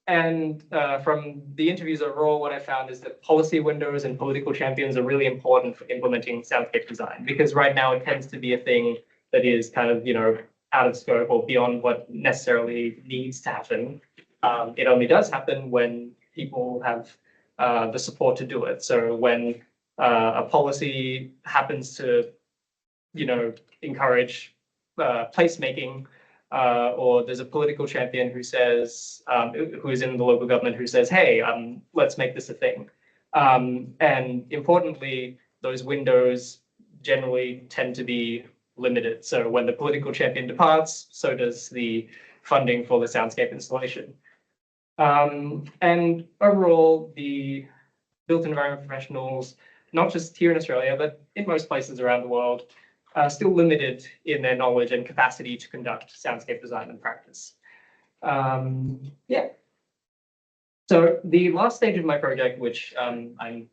And from the interviews overall, what I found is that policy windows and political champions are really important for implementing soundscape design, because right now it tends to be a thing that is kind of, out of scope or beyond what necessarily needs to happen. It only does happen when people have the support to do it. So when a policy happens to, encourage placemaking or there's a political champion who says, who is in the local government who says, hey, let's make this a thing. And importantly, those windows generally tend to be limited. So when the political champion departs, so does the funding for the soundscape installation. And overall, the built environment professionals, not just here in Australia, but in most places around the world, are still limited in their knowledge and capacity to conduct soundscape design and practice. Yeah. So the last stage of my project, which I'm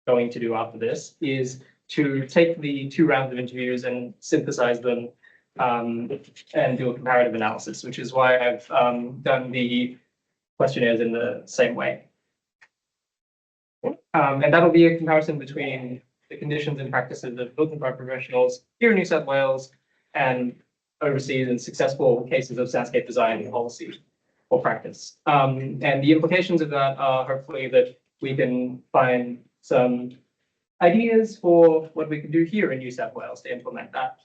going to do after this, is to take the 2 rounds of interviews and synthesize them and do a comparative analysis, which is why I've done the questionnaires in the same way. And that'll be a comparison between the conditions and practices of built environment professionals here in New South Wales and overseas in successful cases of soundscape design policy or practice. And the implications of that are hopefully that we can find some ideas for what we can do here in New South Wales to implement that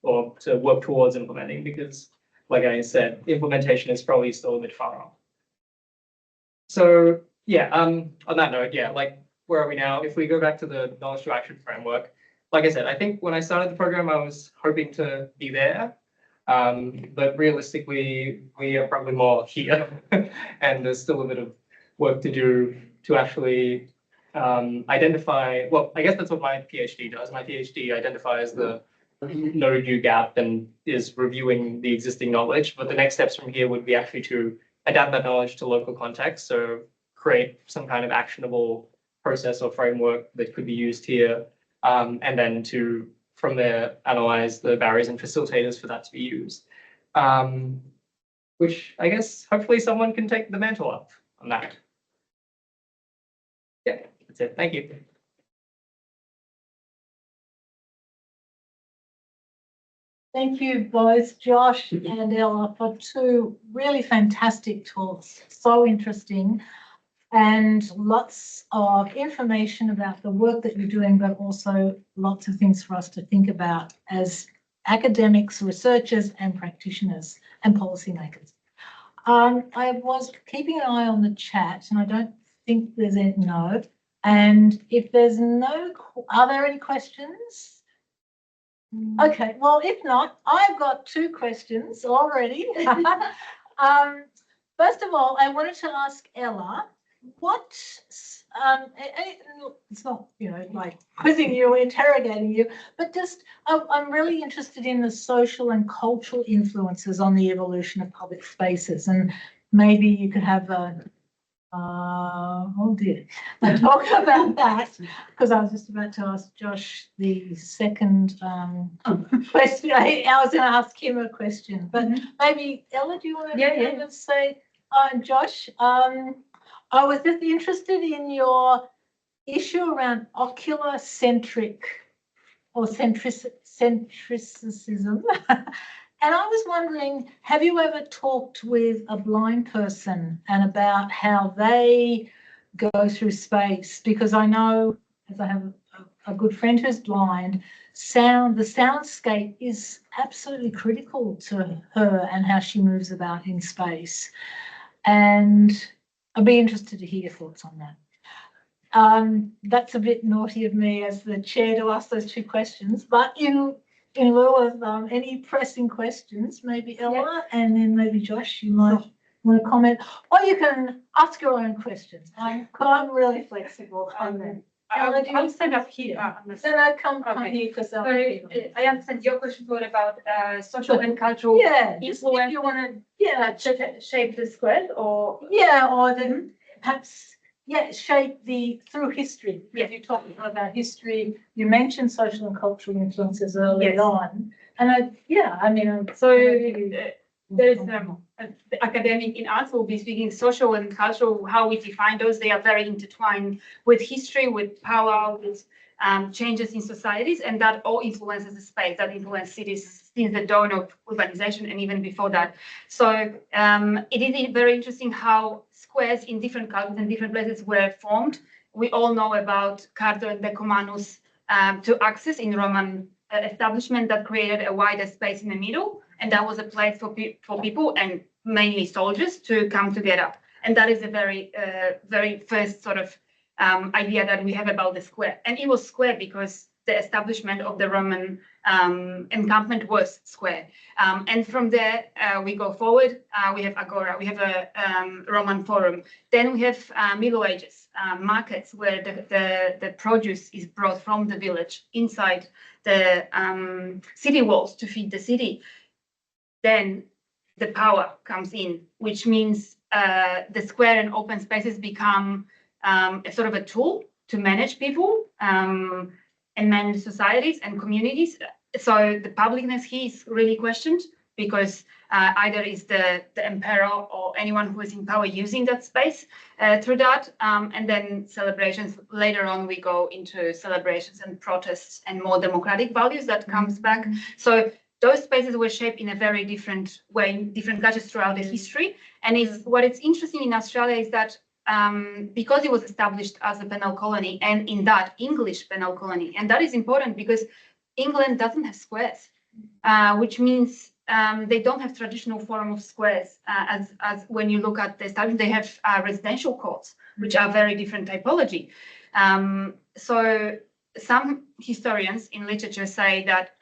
or to work towards implementing, because like I said, implementation is probably still a bit far off. So yeah, on that note, yeah, like where are we now? If we go back to the knowledge to action framework, like I said, I think when I started the program, I was hoping to be there. But realistically, we are probably more here and there's still a bit of work to do to actually identify, well, I guess that's what my PhD does. My PhD identifies the no new gap and is reviewing the existing knowledge. But the next steps from here would be actually to adapt that knowledge to local context. So create some kind of actionable process or framework that could be used here. And then to, from there, analyze the barriers and facilitators for that to be used. Which I guess hopefully someone can take the mantle up on that. Yeah, that's it. Thank you. Thank you both, Josh and Ella, for 2 really fantastic talks. So interesting, and lots of information about the work that you're doing, but also lots of things for us to think about as academics, researchers, and practitioners and policymakers. I was keeping an eye on the chat, and I don't think there's any no. And if there's no, are there any questions? Okay, well, if not, I've got 2 questions already. First of all, I wanted to ask Ella, what, it's not, you know, like quizzing you, interrogating you, but just, I'm really interested in the social and cultural influences on the evolution of public spaces. And maybe you could have a, oh dear, talk about that, because I was just about to ask Josh the second question. I was going to ask him a question, but maybe Ella, do you want to say, Josh, I was just interested in your issue around ocular centric or centricism. And I was wondering, have you ever talked with a blind person and about how they go through space? Because I know, as I have a good friend who's blind, the soundscape is absolutely critical to her and how she moves about in space. And I'd be interested to hear your thoughts on that. That's a bit naughty of me as the chair to ask those 2 questions, but in lieu of any pressing questions, maybe Ella, and then maybe Josh, you might want to comment, or you can ask your own questions. I'm really flexible on them. Ella, I'll stand up here. Then I come here because I understand your question was about social and cultural influence. You want to, shape the square, or or then perhaps shape through history. If you're talking about history, you mentioned social and cultural influences early on, and there is the academic in arts will be speaking social and cultural, how we define those. They are very intertwined with history, with power, with changes in societies, and that all influences the space, that influences cities since the dawn of urbanization and even before that. So it is very interesting how squares in different cultures and different places were formed. We all know about Cardo and Decumanus to access in Roman establishment that created a wider space in the middle. and that was a place for people and mainly soldiers to come together. And that is a very first sort of idea that we have about the square. And it was square because the establishment of the Roman encampment was square. And from there, we go forward. We have Agora, we have a Roman Forum. Then we have Middle Ages markets where the produce is brought from the village inside the city walls to feed the city. Then the power comes in, which means the square and open spaces become a sort of a tool to manage people and manage societies and communities. So the publicness here is really questioned because either is the emperor or anyone who is in power using that space through that. And then celebrations, later on we go into celebrations and protests and more democratic values that comes back. So those spaces were shaped in a very different way, different cultures throughout the history. And what it's interesting in Australia is that because it was established as a penal colony and in that English penal colony, and that is important because England doesn't have squares, which means they don't have traditional form of squares. As when you look at the establishment, they have residential courts, which are very different typology. So some historians in literature say that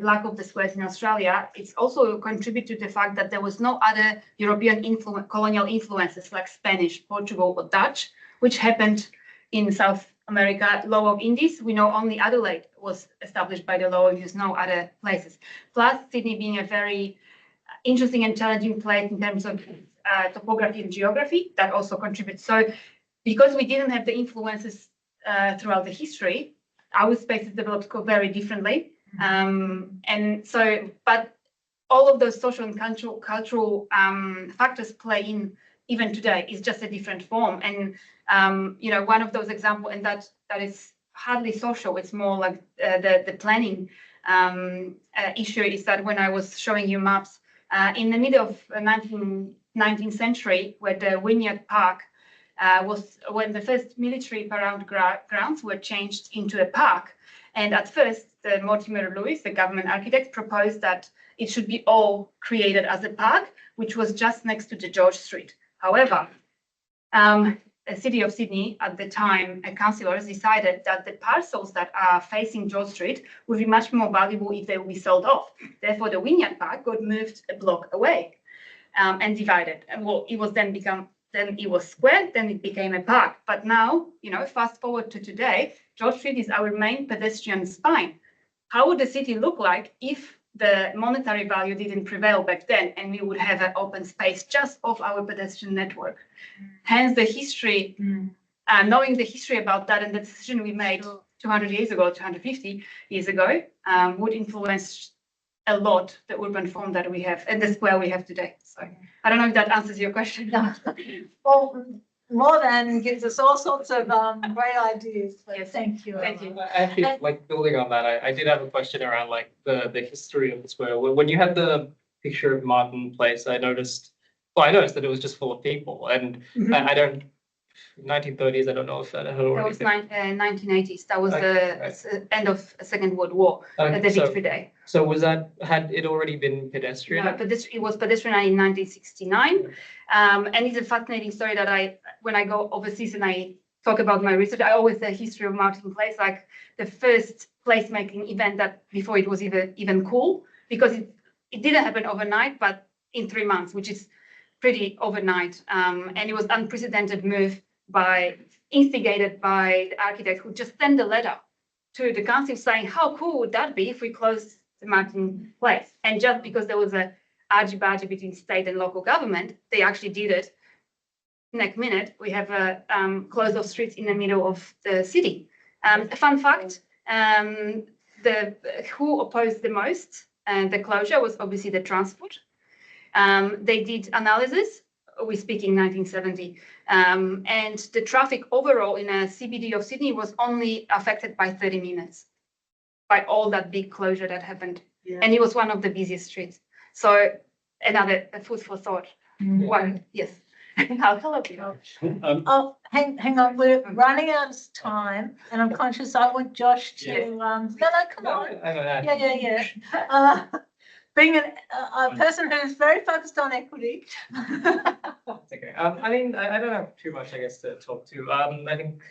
lack of the squares in Australia, it's also contribute to the fact that there was no other European colonial influences like Spanish, Portugal, or Dutch, which happened in South America, Lower Indies. We know only Adelaide was established by the Lower Indies, no other places. Plus, Sydney being a very interesting and challenging place in terms of topography and geography, that also contributes. So, because we didn't have the influences throughout the history, our spaces developed very differently. And so, but all of those social and cultural factors play in even today. It's just a different form. And, you know, one of those examples, and that is hardly social, it's more like the planning issue, is that when I was showing you maps, in the middle of 19th century, where the Wynyard Park was when the first military parade grounds were changed into a park. And at first, the Mortimer Lewis, the government architect, proposed that it should be all created as a park, which was just next to the George Street. However, the city of Sydney at the time, councillors decided that the parcels that are facing George Street would be much more valuable if they would be sold off. Therefore, the Wynyard Park got moved a block away and divided. And well, it was then it was square, then it became a park. But now, you know, fast forward to today, George Street is our main pedestrian spine. How would the city look like if the monetary value didn't prevail back then and we would have an open space just off our pedestrian network? Hence the history, knowing the history about that and the decision we made 200 years ago, 250 years ago, would influence a lot the urban form that we have and the square we have today. So I don't know if that answers your question. No. Well, more than gives us all sorts of great ideas. So Yes. thank you. Thank you. Actually, like building on that, I did have a question around like the history of the square. When you had the picture of Martin Place, I noticed that it was just full of people, and I don't. 1930s, I don't know if that had That already was been. 1980s. That was Okay, the end of Second World War, Okay, the so- Victory Day. So had it already been pedestrian? No, but it was pedestrian in 1969. And it's a fascinating story that when I go overseas and I talk about my research, I always say history of Martin Place, like the first placemaking event that before it was even cool, because it didn't happen overnight, but in 3 months, which is pretty overnight. And it was unprecedented move instigated by the architect who just sent a letter to the council saying, how cool would that be if we closed the Martin Place? And just because there was a argy-bargy between state and local government, they actually did it. Next minute, we have a closed off streets in the middle of the city. A fun fact, who opposed the most the closure was obviously the transport. They did analysis, we speak in 1970, and the traffic overall in a CBD of Sydney was only affected by 30 minutes by all that big closure that happened. Yeah. And it was one of the busiest streets. So another food for thought. One, yes. I'll help you. Oh, hang on, we're running out of time, and I'm conscious I want Josh to, no, come on. Yeah. being a person who's very focused on equity. It's okay. I mean, I don't have too much, I guess, to talk to. I think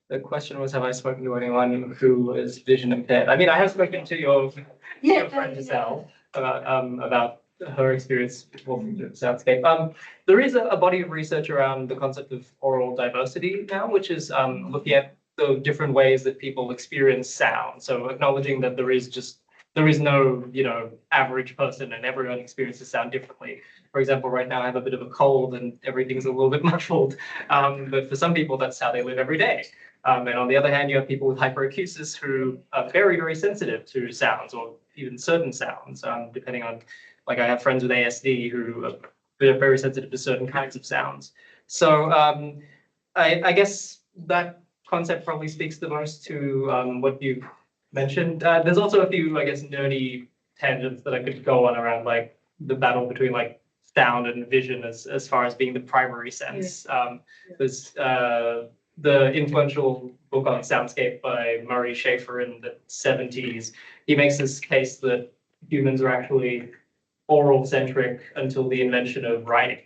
the question was, have I spoken to anyone who is vision impaired? I mean, I have spoken to your friend Giselle about her experience walking through the soundscape. There is a body of research around the concept of oral diversity now, which is looking at the different ways that people experience sound. So acknowledging that there is no, average person and everyone experiences sound differently. For example, right now I have a bit of a cold and everything's a little bit muffled. But for some people, that's how they live every day. And on the other hand, you have people with hyperacusis who are very, very sensitive to sounds or even certain sounds, depending on, like I have friends with ASD who are very sensitive to certain kinds of sounds. So I guess that concept probably speaks the most to what you mentioned. There's also a few, I guess, nerdy tangents that I could go on around like the battle between like sound and vision as far as being the primary sense. There's the influential book on soundscape by Murray Schafer in the 70s. He makes this case that humans are actually oral centric until the invention of writing.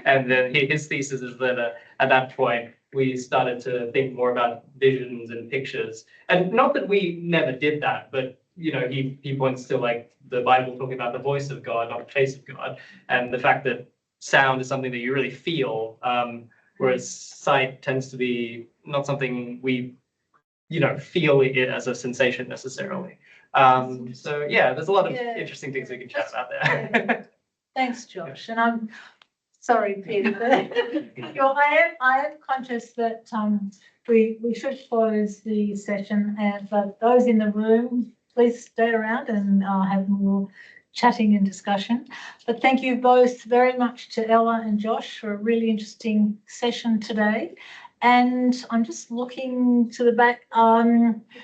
And then his thesis is that at that point, we started to think more about visions and pictures. And not that we never did that, but he points to like the Bible talking about the voice of God, not the face of God, and the fact that sound is something that you really feel, whereas sight tends to be not something we, feel it as a sensation necessarily. So yeah, there's a lot of interesting things we can chat about there. Thanks, Josh. And I'm sorry, Peter, but I am conscious that we should close the session, but those in the room, please stay around and have more chatting and discussion. But thank you both very much to Ella and Josh for a really interesting session today. And I'm just looking to the back.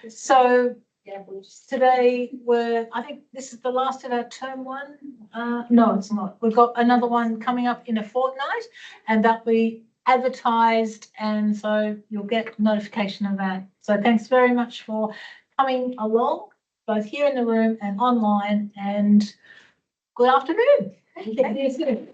So today I think this is the last of our term one. No, it's not. We've got another one coming up in a fortnight, and that'll be advertised, and so you'll get notification of that. So thanks very much for coming along, both here in the room and online, and good afternoon. Thank you.